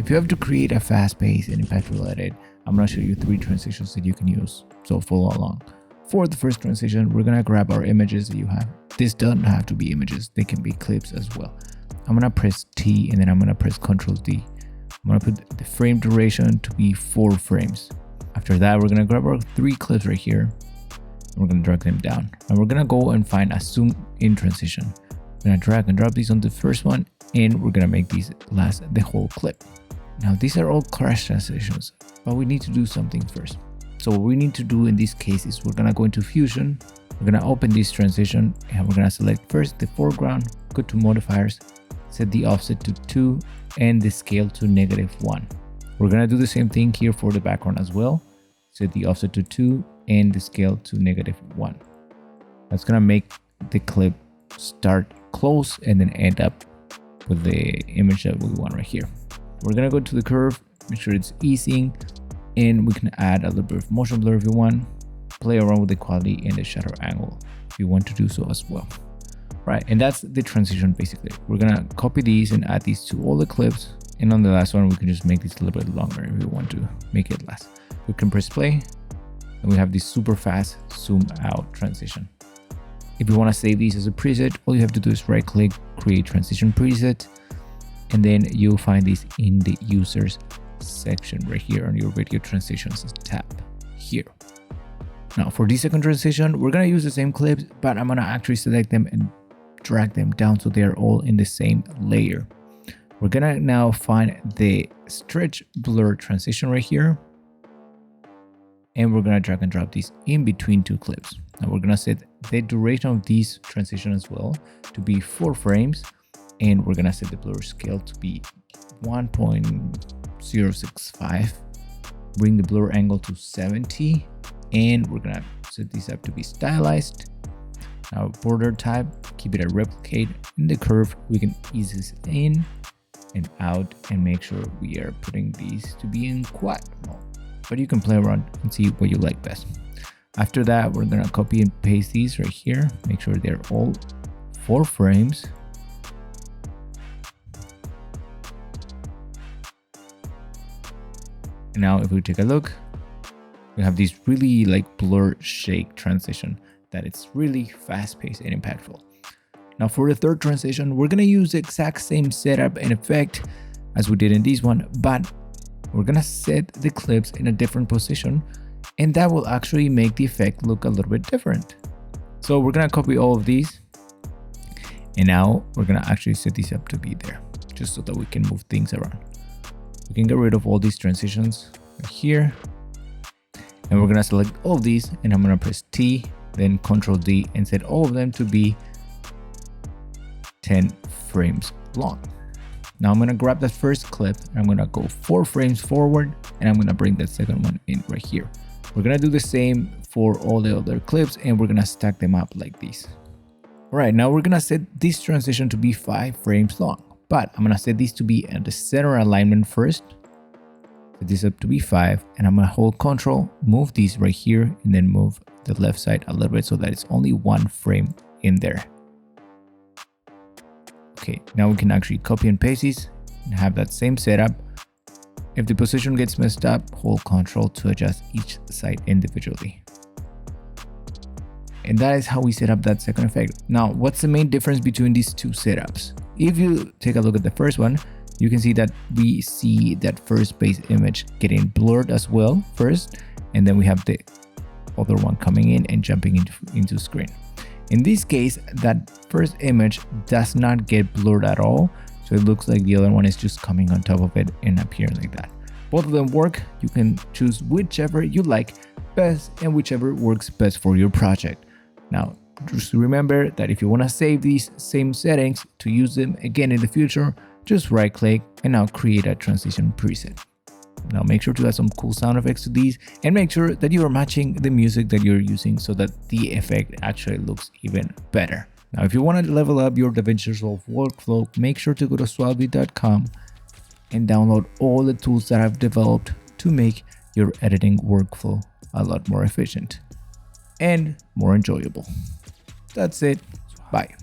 if you have to create a fast-paced and impactful edit, I'm going to show you 3 transitions that you can use, so follow along. For the first transition, we're going to grab our images that you have. This doesn't have to be images, they can be clips as well. I'm going to press T and then I'm going to press Ctrl D. I'm going to put the frame duration to be 4 frames. After that, we're going to grab our 3 clips right here. And we're going to drag them down. And we're going to go and find a zoom in transition. We're going to drag and drop these on the first one, and we're going to make these last the whole clip. Now, these are all crash transitions, but we need to do something first. So what we need to do in this case is we're going to go into Fusion. We're going to open this transition and we're going to select first the foreground, go to modifiers, set the offset to 2 and the scale to -1. We're going to do the same thing here for the background as well. Set the offset to 2 and the scale to -1. That's going to make the clip start close and then end up with the image that we want right here. We're going to go to the curve, make sure it's easing, and we can add a little bit of motion blur if you want. Play around with the quality and the shutter angle if you want to do so as well. Right, and that's the transition basically. We're gonna copy these and add these to all the clips, and on the last one we can just make this a little bit longer if we want to make it last. We can press play and we have this super fast zoom out transition. If you want to save these as a preset, all you have to do is right click, create transition preset, and then you'll find these in the users section right here on your video transitions tab here. Now for this second transition, we're gonna use the same clips, but I'm gonna actually select them and drag them down so they're all in the same layer. We're gonna now find the stretch blur transition right here, and we're gonna drag and drop these in between 2 clips. Now we're gonna set the duration of these transition as well to be 4 frames, and we're gonna set the blur scale to be 1.065. Bring the blur angle to 70, and we're gonna set these up to be stylized. Now border type, keep it a replicate. In the curve, we can ease this in and out and make sure we are putting these to be in quad mode. But you can play around and see what you like best. After that, we're gonna copy and paste these right here. Make sure they're all 4 frames. And now if we take a look, we have this really like blur shake transition that it's really fast paced and impactful. Now for the third transition, we're gonna use the exact same setup and effect as we did in this one, but we're gonna set the clips in a different position, and that will actually make the effect look a little bit different. So we're gonna copy all of these, and now we're gonna actually set these up to be there, just so that we can move things around. We can get rid of all these transitions right here, and we're gonna select all of these, and I'm gonna press T, then Ctrl D, and set all of them to be 10 frames long. Now I'm gonna grab that first clip, and I'm gonna go 4 frames forward, and I'm gonna bring that second one in right here. We're gonna do the same for all the other clips, and we're gonna stack them up like this. All right, now we're gonna set this transition to be 5 frames long, but I'm gonna set these to be at the center alignment first. Set this up to be 5, and I'm gonna hold Ctrl, move these right here, and then move the left side a little bit so that it's only 1 frame in there. Okay, now we can actually copy and paste these and have that same setup. If the position gets messed up, hold Ctrl to adjust each side individually. And that is how we set up that second effect. Now, what's the main difference between these 2 setups? If you take a look at the first one, you can see that we see that first base image getting blurred as well first, and then we have the other one coming in and jumping into screen. In this case, that first image does not get blurred at all, so it looks like the other one is just coming on top of it and appearing like that. Both of them work. You can choose whichever you like best and whichever works best for your project. Now, just remember that if you want to save these same settings to use them again in the future, just right click and now create a transition preset. Now make sure to add some cool sound effects to these, and make sure that you are matching the music that you're using so that the effect actually looks even better. Now if you want to level up your DaVinci Resolve workflow, make sure to go to SUALVI.com and download all the tools that I've developed to make your editing workflow a lot more efficient and more enjoyable. That's it. Bye.